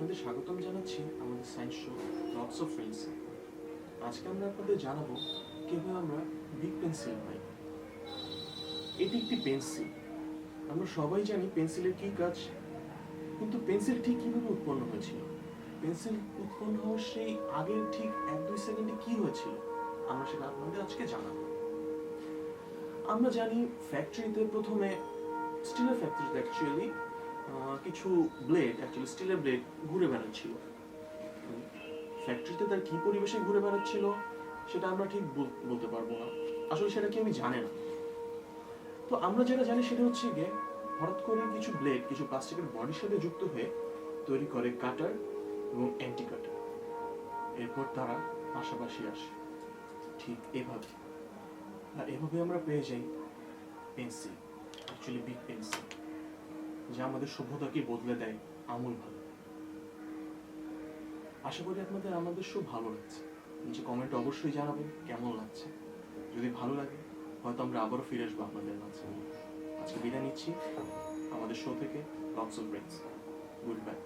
আপনাদের স্বাগতম জানাচ্ছি আমাদের science show lots of friends. আজকে আমরা আপনাদের জানাবো কিভাবে আমরা বিগ পেন্সিল পাই। এটি একটি পেন্সিল। আমরা সবাই জানি পেন্সিলের কি কাজ, কিন্তু পেন্সিল ঠিক কিভাবে উৎপন্ন হয়েছিল, পেন্সিল উৎপন্ন হওয়ার সেই আগের ঠিক 1-2 সেকেন্ডে কি হয়েছিল, আমরা সেটা আপনাদের আজকে জানাবো। আমরা জানি ফ্যাক্টরিতে প্রথমে, স্টিলের ফ্যাক্টরিতে অ্যাকচুয়ালি কিছু ব্লেড, অ্যাকচুয়ালি স্টিলের ব্লেড ঘুরে বেড়াচ্ছিল। ফ্যাক্টরিতে তার কি পরিবেশে ঘুরে বেড়াচ্ছিল সেটা আমরা ঠিক বলতে পারবো না, আসলে সেটা কেউই জানে না। তো আমরা যেটা জানি সেটা হচ্ছে গিয়ে হঠাৎ করে কিছু ব্লেড কিছু প্লাস্টিকের বডির সাথে যুক্ত হয়ে তৈরি করে কাটার এবং অ্যান্টি কাটার। এরপর তারা পাশাপাশি আসে ঠিক এভাবে, আর এভাবে আমরা পেয়ে যাই পেন্সিল, অ্যাকচুয়ালি বিগ পেন্সিল, যা আমাদের সভ্যতাকে বদলে দেয় আমূলভাবে। আশা করি আপনাদের আমাদের শো ভালো লাগছে। নিচে কমেন্টে অবশ্যই জানাবেন কেমন লাগছে। যদি ভালো লাগে হয়তো আমরা আবারও ফিরে আসবো আপনাদের মাঝে। আজকে বিদায় নিচ্ছি আমাদের শো থেকে। Lots of friends, good bye.